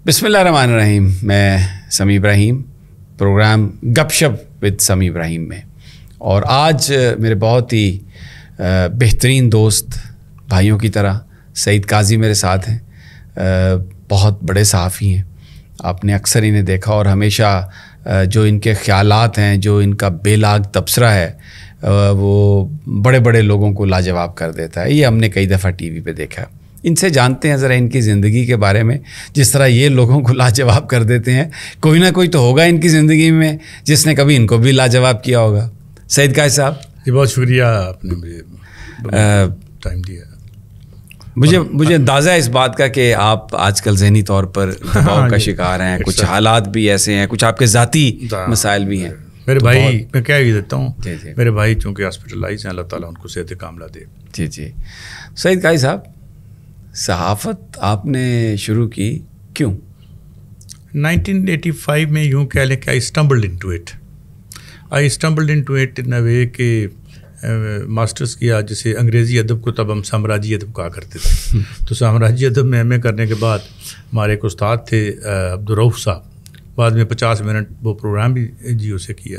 بسم اللہ الرحمن الرحیم. میں سمیع ابراہیم، پروگرام گپ شپ ود سمیع ابراہیم میں، اور آج میرے بہت ہی بہترین دوست بھائیوں کی طرح سعید قاضی میرے ساتھ ہیں. بہت بڑے صحافی ہیں، آپ نے اکثر انہیں دیکھا، اور ہمیشہ جو ان کے خیالات ہیں، جو ان کا بے لاگ تبصرہ ہے، وہ بڑے بڑے لوگوں کو لاجواب کر دیتا ہے. یہ ہم نے کئی دفعہ ٹی وی پہ دیکھا. ان سے جانتے ہیں ذرا ان کی زندگی کے بارے میں. جس طرح یہ لوگوں کو لاجواب کر دیتے ہیں، کوئی نہ کوئی تو ہوگا ان کی زندگی میں جس نے کبھی ان کو بھی لاجواب کیا ہوگا. سعید قاضی صاحب جی، بہت شکریہ، آپ نے مجھے ٹائم دیا. مجھے اندازہ ہے اس بات کا کہ آپ آج کل ذہنی طور پر دباؤ کا شکار ہیں. کچھ حالات بھی ایسے ہیں، کچھ آپ کے ذاتی مسائل بھی ہیں. میرے بھائی، میں کہہ ہی دیتا ہوں، میرے بھائی چونکہ ہاسپٹلائز ہیں، اللہ تعالیٰ ان کو صحت کاملہ دے. جی. سعید قاضی صاحب، صحافت آپ نے شروع کی کیوں؟ 1985 میں یوں کہہ لیں کہ آئی اسٹمبلڈ انٹو اٹ ان اے وے کہ ماسٹرز کیا، جسے انگریزی ادب کو تب ہم سامراجی ادب کہا کرتے تھے. تو سامراجی ادب میں ایم اے کرنے کے بعد ہمارے ایک استاد تھے عبدالرؤف صاحب، بعد میں 50 منٹ وہ پروگرام بھی جیو سے کیا.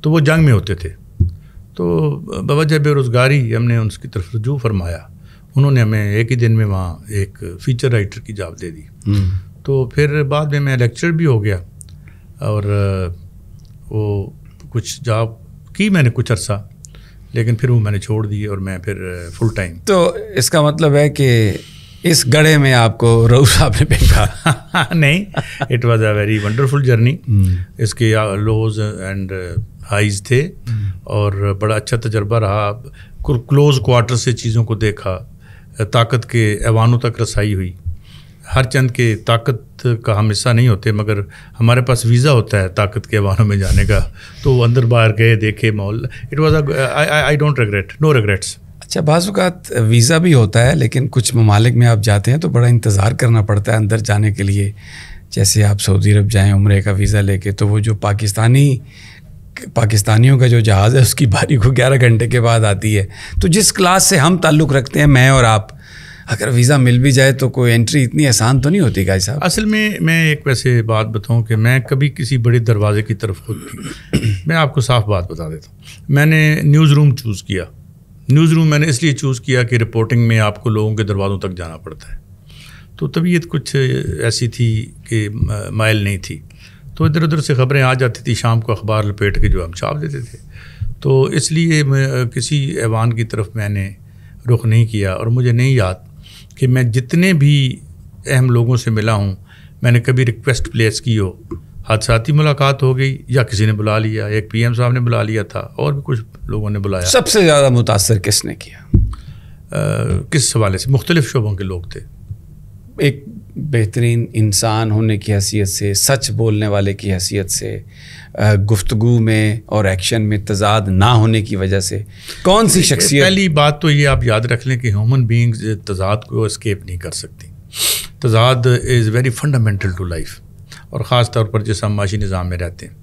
تو وہ جنگ میں ہوتے تھے، تو بوجہ بے روزگاری ہم نے ان کی طرف رجوع فرمایا. انہوں نے ہمیں ایک ہی دن میں وہاں ایک فیچر رائٹر کی جاب دے دی. تو پھر بعد میں لیکچر بھی ہو گیا، اور وہ کچھ جاب کی میں نے کچھ عرصہ، لیکن پھر وہ میں نے چھوڑ دی اور میں پھر فل ٹائم. تو اس کا مطلب ہے کہ اس گڑھے میں آپ کو رؤوف صاحب نے بھیجا؟ نہیں، it was a very wonderful journey. اس کے لوز اینڈ ہائیز تھے، اور بڑا اچھا تجربہ رہا. کلوز کوارٹر سے چیزوں کو دیکھا، طاقت کے ایوانوں تک رسائی ہوئی. ہر چند کے طاقت کا ہم حصہ نہیں ہوتے، مگر ہمارے پاس ویزا ہوتا ہے طاقت کے ایوانوں میں جانے کا. تو وہ اندر باہر گئے، دیکھے ماحول. It was I don't regret, no regrets. اچھا، بعض اوقات ویزا بھی ہوتا ہے، لیکن کچھ ممالک میں آپ جاتے ہیں تو بڑا انتظار کرنا پڑتا ہے اندر جانے کے لیے. جیسے آپ سعودی عرب جائیں عمرے کا ویزا لے کے، تو وہ جو پاکستانیوں کا جو جہاز ہے اس کی باری کو 11 گھنٹے کے بعد آتی ہے. تو جس کلاس سے ہم تعلق رکھتے ہیں، میں اور آپ، اگر ویزا مل بھی جائے تو کوئی انٹری اتنی آسان تو نہیں ہوتی قاضی صاحب. اصل میں ایک ویسے بات بتاؤں کہ میں کبھی کسی بڑے دروازے کی طرف خود نہیں. میں آپ کو صاف بات بتا دیتا ہوں. میں نے نیوز روم چوز کیا. نیوز روم میں نے اس لیے چوز کیا کہ رپورٹنگ میں آپ کو لوگوں کے دروازوں تک جانا پڑتا ہے. تو طبیعت کچھ ایسی تھی کہ مائل نہیں تھی، تو ادھر ادھر سے خبریں آ جاتی تھی. شام کو اخبار لپیٹ کے جو ہم چھاپ دیتے تھے. تو اس لیے میں کسی ایوان کی طرف میں نے رخ نہیں کیا. اور مجھے نہیں یاد کہ میں جتنے بھی اہم لوگوں سے ملا ہوں، میں نے کبھی ریکویسٹ پلیس کی ہو. حادثاتی ملاقات ہو گئی، یا کسی نے بلا لیا، ایک پی ایم صاحب نے بلا لیا تھا، اور بھی کچھ لوگوں نے بلایا. سب سے زیادہ متاثر کس نے کیا؟ کس حوالے سے؟ مختلف شعبوں کے لوگ تھے. ایک بہترین انسان ہونے کی حیثیت سے، سچ بولنے والے کی حیثیت سے، گفتگو میں اور ایکشن میں تضاد نہ ہونے کی وجہ سے، کون سی شخصیت؟ پہلی بات تو یہ آپ یاد رکھ لیں کہ ہیومن بینگز تضاد کو اسکیپ نہیں کر سکتی. تضاد is very fundamental to life, اور خاص طور پر جیسے ہم معاشی نظام میں رہتے ہیں.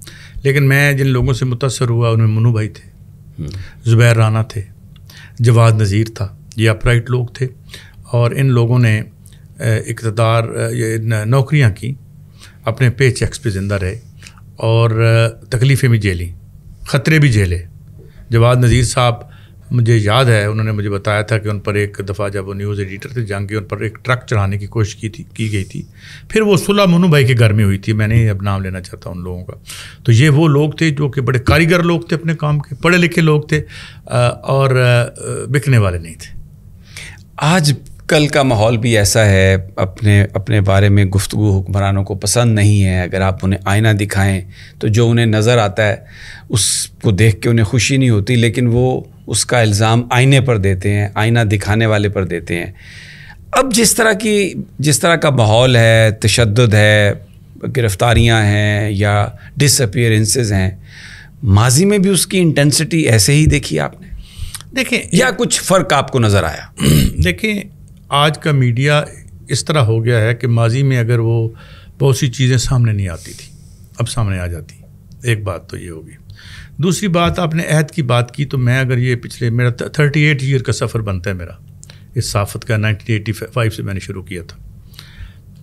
لیکن میں جن لوگوں سے متاثر ہوا ان میں منو بھائی تھے، زبیر رانا تھے، جواد نذیر تھا. یہ اپرائٹ لوگ تھے، اور ان لوگوں نے اقتدار نوکریاں کی، اپنے پے چیکس پہ زندہ رہے، اور تکلیفیں بھی جھیلیں، خطرے بھی جھیلے. جواد نذیر صاحب، مجھے یاد ہے انہوں نے مجھے بتایا تھا کہ ان پر ایک دفعہ جب وہ نیوز ایڈیٹر تھے جنگ کے، ان پر ایک ٹرک چڑھانے کی کوشش کی گئی تھی. پھر وہ صلح منو بھائی کے گھر میں ہوئی تھی. میں نہیں اب نام لینا چاہتا ان لوگوں کا. تو یہ وہ لوگ تھے جو کہ بڑے کاریگر لوگ تھے اپنے کام کے، پڑھے لکھے لوگ تھے، اور بکنے والے نہیں تھے. آج کل کا ماحول بھی ایسا ہے، اپنے بارے میں گفتگو حکمرانوں کو پسند نہیں ہے. اگر آپ انہیں آئینہ دکھائیں تو جو انہیں نظر آتا ہے اس کو دیکھ کے انہیں خوشی نہیں ہوتی، لیکن وہ اس کا الزام آئینے پر دیتے ہیں، آئینہ دکھانے والے پر دیتے ہیں. اب جس طرح کا ماحول ہے، تشدد ہے، گرفتاریاں ہیں یا ڈس اپیئرنسز ہیں، ماضی میں بھی اس کی انٹینسٹی ایسے ہی دیکھی آپ نے؟ دیکھیں، یا کچھ فرق آپ کو نظر آیا؟ دیکھیں، آج کا میڈیا اس طرح ہو گیا ہے کہ ماضی میں اگر وہ بہت سی چیزیں سامنے نہیں آتی تھی، اب سامنے آ جاتی. ایک بات تو یہ ہوگی. دوسری بات، آپ نے عہد کی بات کی، تو میں اگر یہ پچھلے میرا 38 ایئر کا سفر بنتا ہے میرا اس صحافت کا. 1985 سے میں نے شروع کیا تھا.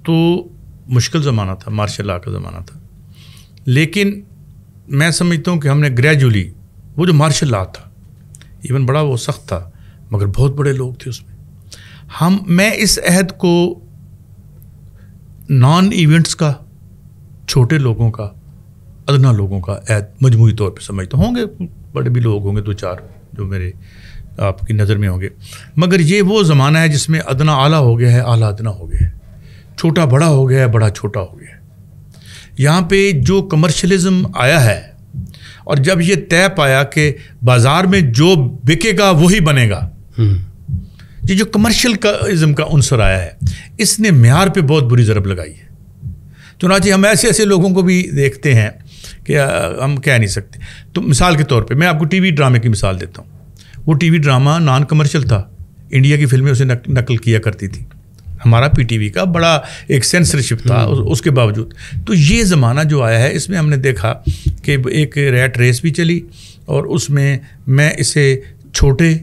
تو مشکل زمانہ تھا، مارشل لا کا زمانہ تھا، لیکن میں سمجھتا ہوں کہ ہم نے گریجولی وہ جو مارشل لا تھا ایون بڑا وہ سخت تھا مگر بہت بڑے لوگ تھے اس میں، میں اس عہد کو نان ایونٹس کا، چھوٹے لوگوں کا، ادنا لوگوں کا عہد مجموعی طور پہ سمجھتا ہوں گے بڑے بھی لوگ ہوں گے 2-4 جو میرے آپ کی نظر میں ہوں گے، مگر یہ وہ زمانہ ہے جس میں ادنا اعلیٰ ہو گیا ہے، اعلیٰ ادنا ہو گیا ہے، چھوٹا بڑا ہو گیا ہے، بڑا چھوٹا ہو گیا ہے۔ یہاں پہ جو کمرشلزم آیا ہے اور جب یہ طے پایا کہ بازار میں جو بکے گا وہی بنے گا، یہ جو کمرشل ازم کا عنصر آیا ہے اس نے معیار پہ بہت بری ضرب لگائی ہے۔ چنانچہ ہم ایسے لوگوں کو بھی دیکھتے ہیں کہ ہم کہہ نہیں سکتے۔ تو مثال کے طور پہ میں آپ کو ٹی وی ڈرامے کی مثال دیتا ہوں، وہ T V drama naan commercial تھا، انڈیا کی فلمیں اسے نقل کیا کرتی تھی، ہمارا پی ٹی وی کا بڑا ایک سینسرشپ تھا اس کے باوجود۔ تو یہ زمانہ جو آیا ہے اس میں ہم نے دیکھا کہ ایک ریٹ ریس بھی چلی اور اس میں اسے چھوٹے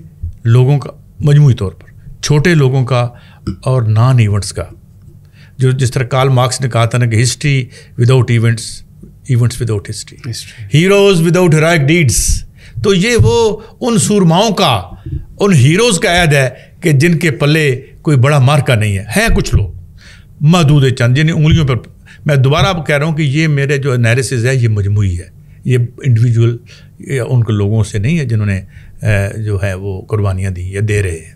لوگوں کا، مجموعی طور پر چھوٹے لوگوں کا اور نان ایونٹس کا، جو جس طرح کارل مارکس نے کہا تھا نا کہ history without events, events without history, heroes without heroic deeds. تو یہ وہ ان سورماؤں کا، ان ہیروز کا عہد ہے کہ جن کے پلے کوئی بڑا مارکا نہیں ہے کچھ لوگ محدود چند جن انگلیوں پر۔ میں دوبارہ اب کہہ رہا ہوں کہ یہ میرے جو انالیسز ہے یہ مجموعی ہے، یہ انڈیویجول ان کے لوگوں سے نہیں ہے جنہوں نے جو ہے وہ قربانیاں دی یا دے رہے ہیں۔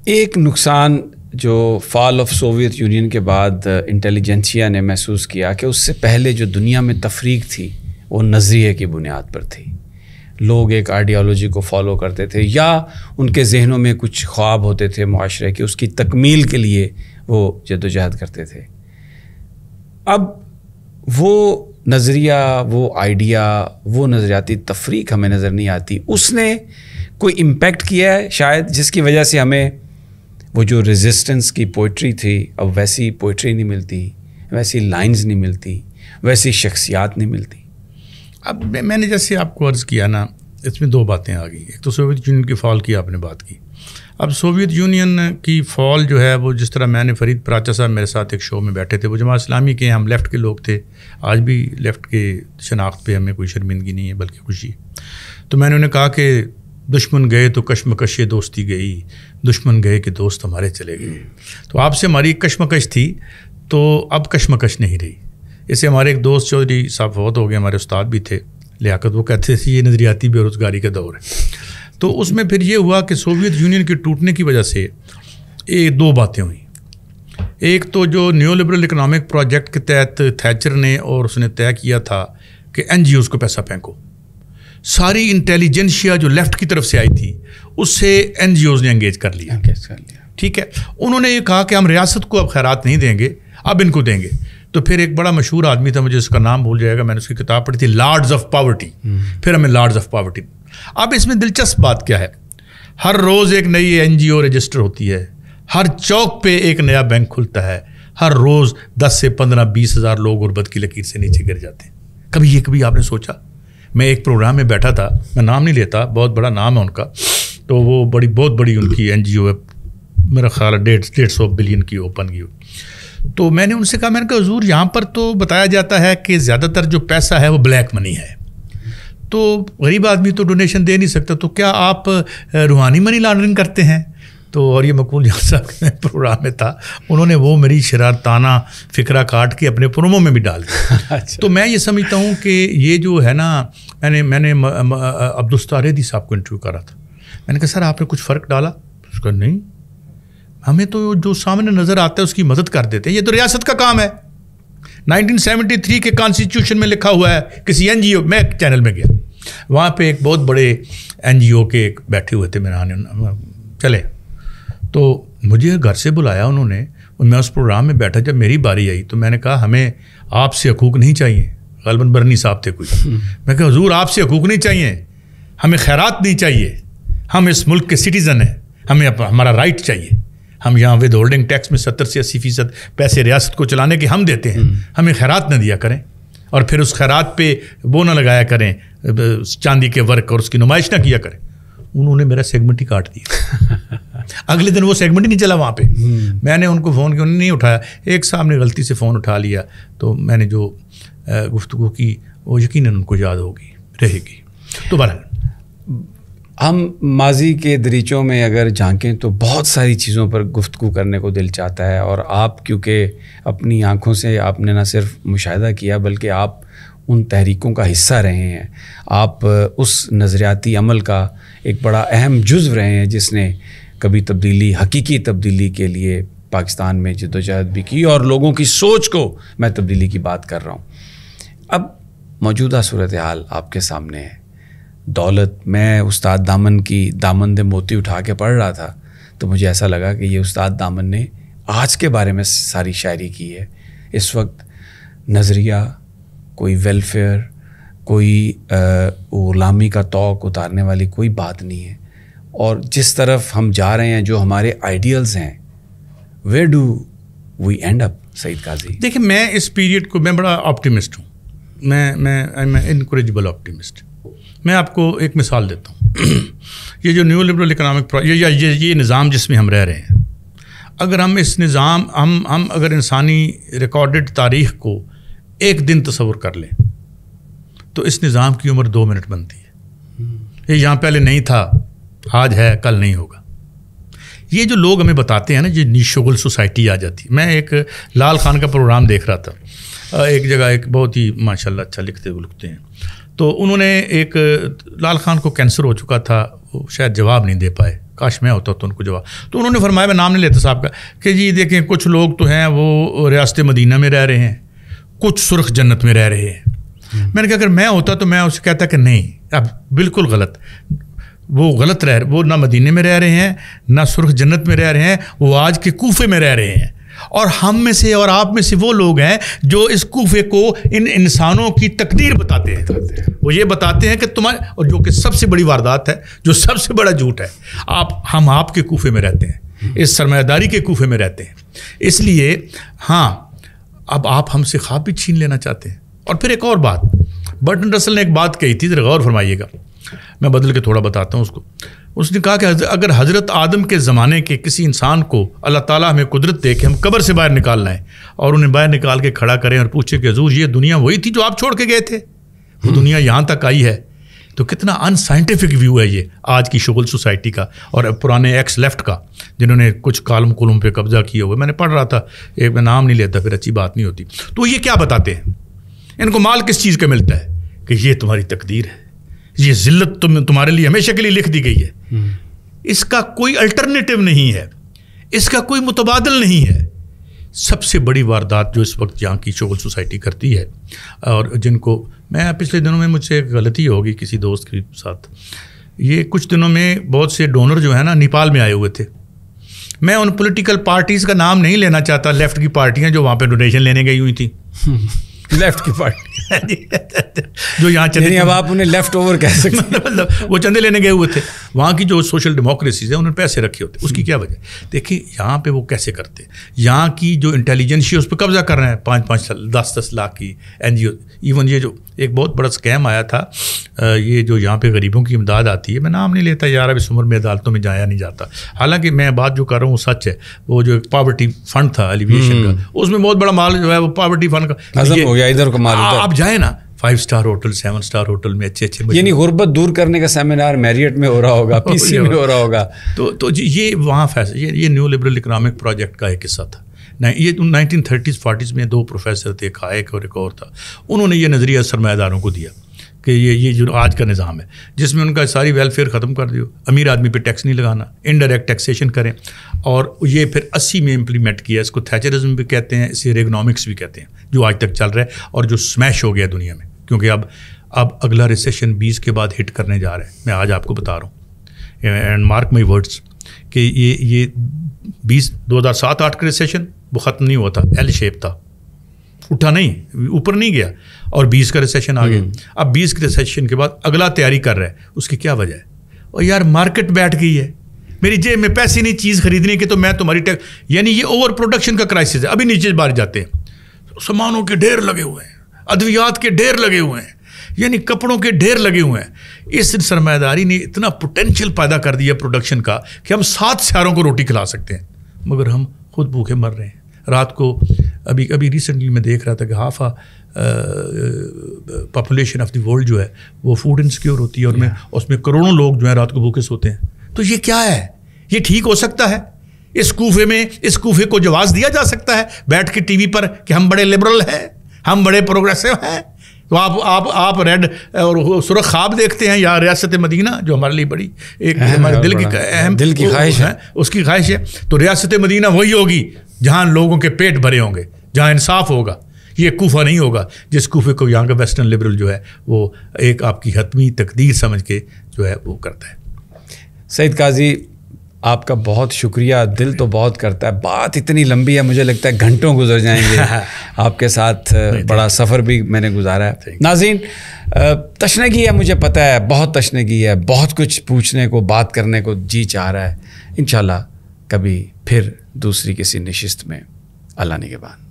ایک نقصان جو فال آف سوویت یونین کے بعد انٹیلیجنسیا نے محسوس کیا کہ اس سے پہلے جو دنیا میں تفریق تھی وہ نظریے کی بنیاد پر تھی، لوگ ایک آئیڈیالوجی کو فالو کرتے تھے یا ان کے ذہنوں میں کچھ خواب ہوتے تھے معاشرے کے، اس کی تکمیل کے لیے وہ جدوجہد کرتے تھے۔ اب وہ نظریہ، وہ آئیڈیا، وہ نظریاتی تفریق ہمیں نظر نہیں آتی۔ اس نے کوئی امپیکٹ کیا ہے شاید جس کی وجہ سے ہمیں وہ جو ریزسٹنس کی پوئٹری تھی اب ویسی پوئٹری نہیں ملتی، ویسی لائنز نہیں ملتی، ویسی شخصیات نہیں ملتی۔ اب میں نے جیسے آپ کو عرض کیا نا، اس میں 2 باتیں آ گئی۔ ایک تو سوویت یونین کی فال کی آپ نے بات کی۔ اب سوویت یونین کی فال جو ہے وہ جس طرح میں نے فرید پراچا صاحب میرے ساتھ ایک شو میں بیٹھے تھے، وہ جماعت اسلامی کے، ہم لیفٹ کے لوگ تھے، آج بھی لیفٹ کے شناخت پہ ہمیں کوئی شرمندگی نہیں ہے بلکہ خوشی ہے۔ تو میں نے انہیں کہا کہ دشمن گئے تو کشمکش دوستی گئی، دشمن گئے کہ دوست ہمارے چلے گئے۔ تو آپ سے ہماری کشمکش تھی تو اب کشمکش نہیں رہی۔ اسے ہمارے ایک دوست چودھری صاحب فوت ہو گئے، ہمارے استاد بھی تھے لیاقت، وہ کہتے تھے یہ نظریاتی بے روزگاری کا دور ہے۔ تو اس میں پھر یہ ہوا کہ سوویت یونین کے ٹوٹنے کی وجہ سے 2 باتیں ہوئیں۔ ایک تو جو نیو لبرل اکنامک پروجیکٹ کے تحت تھیچر نے اور اس نے طے کیا تھا کہ این جی اوز کو پیسہ پھینکو، ساری انٹیلیجنسیا جو لیفٹ کی طرف سے آئی تھی اس سے این جی اوز نے انگیج کر لیا۔ ٹھیک ہے، انہوں نے یہ کہا کہ ہم ریاست کو اب خیرات نہیں دیں گے، اب ان کو دیں گے۔ تو پھر ایک بڑا مشہور آدمی تھا، مجھے اس کا نام بھول جائے گا، میں نے اس کی کتاب پڑھی تھی، لارڈز آف پاورٹی، پھر ہمیں لارڈز آف پاورٹی۔ اب اس میں دلچسپ بات کیا ہے، ہر روز ایک نئی این جی او رجسٹر ہوتی ہے، ہر چوک پہ ایک نیا بینک کھلتا ہے، ہر روز 10 سے 15 20 ہزار لوگ غربت کی لکیر سے نیچے گر جاتے ہیں۔ کبھی آپ نے سوچا؟ میں ایک پروگرام میں بیٹھا تھا، میں نام نہیں لیتا، بہت بڑا نام ہے ان کا، تو وہ بہت بڑی ان کی این جی او ہے، میرا خیال ہے 150 بلین کی اوپن کی۔ تو میں نے ان سے کہا، میں نے کہا حضور یہاں پر تو بتایا جاتا ہے کہ زیادہ تر جو پیسہ ہے وہ بلیک منی ہے، تو غریب آدمی تو ڈونیشن دے نہیں سکتا، تو کیا آپ روحانی منی لانڈرنگ کرتے ہیں؟ تو اور یہ مقبول جان صاحب کے پروگرام میں تھا، انہوں نے وہ میری شرارتانہ فکرہ کاٹ کے اپنے پرومو میں بھی ڈال دیا۔ تو میں یہ سمجھتا ہوں کہ یہ جو ہے نا، میں نے عبدالستار صاحب کو انٹرویو کرا تھا، میں نے کہا سر آپ نے کچھ فرق ڈالا؟ اس کا نہیں، ہمیں تو جو سامنے نظر آتا ہے اس کی مدد کر دیتے ہیں، یہ تو ریاست کا کام ہے۔ 1973 کے کانسٹیٹیوشن میں لکھا ہوا ہے، کسی این جی او، میں ایک چینل میں گیا، وہاں پہ ایک بہت بڑے این جی او کے بیٹھے ہوئے تھے، میرے چلے تو مجھے گھر سے بلایا انہوں نے، اور میں اس پروگرام میں بیٹھا، جب میری باری آئی تو میں نے کہا ہمیں آپ سے حقوق نہیں چاہیے، غالباً برنی صاحب تھے کوئی، میں کہا حضور آپ سے حقوق نہیں چاہیے، ہمیں خیرات نہیں چاہیے، ہم اس ملک کے سٹیزن ہیں، ہمیں ہمارا رائٹ چاہیے، ہم یہاں ود ہولڈنگ ٹیکس میں 70 سے 80% پیسے ریاست کو چلانے کے ہم دیتے ہیں، ہمیں خیرات نہ دیا کریں، اور پھر اس خیرات پہ وہ نہ لگایا کریں چاندی کے ورک اور اس کی نمائش نہ کیا کریں۔ انہوں نے میرا سیگمنٹ ہی کاٹ دیا۔ اگلے دن وہ سیگمنٹ ہی نہیں چلا وہاں پہ. میں نے ان کو فون کیا, انہوں نے نہیں اٹھایا. ایک صاحب نے غلطی سے فون اٹھا لیا, تو میں نے جو گفتگو کی وہ یقیناً ان کو یاد ہوگی, رہے گی. تو بہرحال ہم ماضی کے دریچوں میں اگر جھانکیں تو بہت ساری چیزوں پر گفتگو کرنے کو دل چاہتا ہے, اور آپ کیونکہ اپنی آنکھوں سے آپ نے نہ صرف مشاہدہ کیا بلکہ آپ ان تحریکوں کا حصہ رہے ہیں, آپ اس نظریاتی عمل کا ایک بڑا اہم جزو رہے ہیں جس نے کبھی تبدیلی, حقیقی تبدیلی کے لیے پاکستان میں جدوجہد بھی کی, اور لوگوں کی سوچ کو میں تبدیلی کی بات کر رہا ہوں. اب موجودہ صورتحال آپ کے سامنے ہے. دولت, میں استاد دامن کی دامن دے موتی اٹھا کے پڑھ رہا تھا تو مجھے ایسا لگا کہ یہ استاد دامن نے آج کے بارے میں ساری شاعری کی ہے. اس وقت نظریہ, کوئی ویلفیئر, کوئی غلامی کا طوق اتارنے والی کوئی بات نہیں ہے, اور جس طرف ہم جا رہے ہیں, جو ہمارے آئیڈیلز ہیں, ویئر ڈو وی اینڈ اپ سعید قاضی؟ دیکھیں, میں اس پیریڈ کو, میں بڑا آپٹیمسٹ ہوں, میں انکریجبل آپٹیمسٹ. میں آپ کو ایک مثال دیتا ہوں. یہ جو نیو لبرل اکنامک یہ نظام جس میں ہم رہ رہے ہیں, اگر ہم اس نظام ہم اگر انسانی ریکارڈڈ تاریخ کو ایک دن تصور کر لیں تو اس نظام کی عمر 2 منٹ بنتی ہے. یہ یہاں پہلے نہیں تھا, آج ہے, کل نہیں ہوگا. یہ جو لوگ ہمیں بتاتے ہیں نا, یہ شغل سوسائٹی آ جاتی. میں ایک لال خان کا پروگرام دیکھ رہا تھا, ایک جگہ ایک بہت ہی ماشاء اللہ اچھا لکھتے ہیں, تو انہوں نے ایک, لال خان کو کینسر ہو چکا تھا, وہ شاید جواب نہیں دے پائے, کاش میں ہوتا تو ان کو جواب. تو انہوں نے فرمایا, میں نام نہیں لیتا صاحب کا, کہ جی دیکھیں کچھ لوگ تو ہیں وہ ریاست مدینہ میں رہ رہے ہیں, کچھ سرخ جنت میں رہ رہے ہیں. میں نے کہا اگر میں ہوتا تو میں اسے کہتا کہ نہیں, اب بالکل غلط, وہ غلط وہ نہ مدینے میں رہ رہے ہیں نہ سرخ جنت میں رہ رہے ہیں, وہ آج کے کوفے میں رہ رہے ہیں. اور ہم میں سے اور آپ میں سے وہ لوگ ہیں جو اس کوفے کو ان انسانوں کی تقدیر بتاتے ہیں. وہ یہ بتاتے ہیں کہ تمہارے, اور جو کہ سب سے بڑی واردات ہے, جو سب سے بڑا جھوٹ ہے, ہم آپ کے کوفے میں رہتے ہیں, اس سرمایہ داری کے کوفے میں رہتے ہیں. اس لیے ہاں, اب آپ ہم سے خواب بھی چھین لینا چاہتے ہیں. اور پھر ایک اور بات, برٹن رسل نے ایک بات کہی تھی, ذرا غور فرمائیے گا, میں بدل کے تھوڑا بتاتا ہوں اس کو. اس نے کہا کہ اگر حضرت آدم کے زمانے کے کسی انسان کو اللہ تعالیٰ ہمیں قدرت دے کہ ہم قبر سے باہر نکال لائیں اور انہیں باہر نکال کے کھڑا کریں اور پوچھیں کہ حضور یہ دنیا وہی تھی جو آپ چھوڑ کے گئے تھے, وہ دنیا یہاں تک آئی ہے, تو کتنا ان سائنٹیفک ویو ہے یہ آج کی شغل سوسائٹی کا اور پرانے ایکس لیفٹ کا, جنہوں نے کچھ کالم کولم پہ قبضہ کیے ہوئے. میں نے پڑھ رہا تھا ایک, میں نام نہیں لیتا پھر اچھی بات نہیں ہوتی. تو یہ کیا بتاتے ہیں, ان کو مال کس چیز کا ملتا ہے کہ یہ تمہاری تقدیر ہے, یہ ذلت تمہارے لیے ہمیشہ کے لیے لکھ دی گئی ہے, اس کا کوئی الٹرنیٹو نہیں ہے, اس کا کوئی متبادل نہیں ہے. سب سے بڑی واردات جو اس وقت یہاں کی شغل سوسائٹی کرتی ہے, اور جن کو میں پچھلے دنوں میں مجھ سے ایک غلطی ہوگی کسی دوست کے ساتھ, یہ کچھ دنوں میں بہت سے ڈونر جو ہیں نا نیپال میں آئے ہوئے تھے. میں ان پولیٹیکل پارٹیز کا نام نہیں لینا چاہتا, لیفٹ کی پارٹیاں جو وہاں پہ ڈونیشن لینے گئی ہوئی تھیں, لیفٹ کی پارٹی جو یہاں چندے, اب آپ انہیں لیفٹ اوور کہہ سکتے ہیں, مطلب وہ چندے لینے گئے ہوئے تھے. وہاں کی جو سوشل ڈیموکریسیز ہیں انہوں نے پیسے رکھے ہوتے, اس کی کیا وجہ؟ دیکھیں یہاں پہ وہ کیسے کرتے ہیں, یہاں کی جو انٹیلیجنشیا اس پہ قبضہ کر رہے ہیں, 5-5 10-10 لاکھ کی NGO. ایون یہ جو ایک بہت بڑا اسکیم آیا تھا, یہ جو یہاں پہ غریبوں کی امداد آتی ہے, میں نام نہیں لیتا یار, اب اس عمر میں عدالتوں میں جایا نہیں جاتا, حالانکہ میں بات جو کر رہا ہوں وہ سچ ہے. وہ جو ایک پاورٹی فنڈ تھا ایلیویشن کا, اس میں بہت بڑا مال جو ہے وہ پاورٹی فنڈ کا ہو گیا, ادھر کو مال ادھر. آپ جائیں نا 5 اسٹار ہوٹل 7 اسٹار ہوٹل میں اچھے, یعنی غربت دور کرنے کا سیمینار میریٹ میں ہو رہا ہوگا, PC میں ہو رہا ہوگا. تو یہ وہاں فیصلہ, یہ نیو لبرل اکنامک پروجیکٹ کا ایک حصہ تھا. یہ 1930s 40s میں 2 پروفیسر تھے, ایک ہائیک اور ایک اور تھا. انہوں نے یہ نظریہ سرمایہ داروں کو دیا کہ یہ جو آج کا نظام ہے جس میں ان کا ساری ویلفیئر ختم کر دیو, امیر آدمی پہ ٹیکس نہیں لگانا, انڈائریکٹ ٹیکسیشن کریں, اور یہ پھر 80 میں امپلیمنٹ کیا. اس کو تھیچرزم بھی کہتے ہیں, اسے ریگنامکس بھی کہتے ہیں, جو آج تک چل رہا ہے اور جو سمیش ہو گیا دنیا میں, کیونکہ اب اگلا ریسیشن 20 کے بعد ہٹ کرنے جا رہا ہے. میں آج آپ کو بتا رہا ہوں, اینڈ مارک مائی ورڈس, کہ یہ 2007-8 کا ریسیشن وہ ختم نہیں ہوا تھا, ایل شیپ تھا, اٹھا نہیں, اوپر نہیں گیا, اور 20 کا ریسیشن آ گیا. اب 20 کے ریسیشن کے بعد اگلا تیاری کر رہا ہے. اس کی کیا وجہ ہے؟ اور یار مارکیٹ بیٹھ گئی ہے, میری جیب میں پیسے نہیں چیز خریدنے کے, تو میں تمہاری یعنی یہ اوور پروڈکشن کا کرائسس ہے. ابھی نیچے بار جاتے ہیں, سامانوں کے ڈھیر لگے ہوئے ہیں, ادویات کے ڈھیر لگے ہوئے ہیں, یعنی کپڑوں کے ڈھیر لگے ہوئے ہیں. اس سرمایہ داری نے اتنا پوٹینشیل پیدا کر دیا پروڈکشن کا کہ ہم 7 سیاروں کو روٹی کھلا سکتے ہیں, مگر ہم خود بھوکے مر رہے ہیں. رات کو ابھی ریسنٹلی میں دیکھ رہا تھا کہ half population of the world جو ہے وہ فوڈ انسیکیور ہوتی ہے, اور اس میں کروڑوں لوگ جو ہیں رات کو بھوکے سوتے ہیں. تو یہ کیا ہے؟ یہ ٹھیک ہو سکتا ہے؟ اس کوفے کو جواز دیا جا سکتا ہے بیٹھ کے ٹی وی پر کہ ہم بڑے لبرل ہیں, ہم بڑے پروگریسو ہیں؟ تو آپ ریڈ اور سرخ خواب دیکھتے ہیں, یا ریاست مدینہ جو ہمارے لیے بڑی ایک ہمارے دل کی خواہش ہے, اس کی خواہش ہے. تو ریاست مدینہ وہی ہوگی جہاں لوگوں کے پیٹ بھرے ہوں گے, جہاں انصاف ہوگا. یہ کوفہ نہیں ہوگا جس کوفے کو یہاں کا ویسٹرن لبرل جو ہے وہ ایک آپ کی حتمی تقدیر سمجھ کے جو ہے وہ کرتا ہے. سعید قاضی, آپ کا بہت شکریہ. دل تو بہت کرتا ہے, بات اتنی لمبی ہے, مجھے لگتا ہے گھنٹوں گزر جائیں گے آپ کے ساتھ. بڑا سفر بھی میں نے گزارا ہے. ناظرین, تشنگی ہے, مجھے پتہ ہے, بہت تشنگی ہے, بہت کچھ پوچھنے کو, بات کرنے کو جی چاہ رہا ہے. انشاءاللہ کبھی پھر دوسری کسی نشست میں. اللہ نگہبان.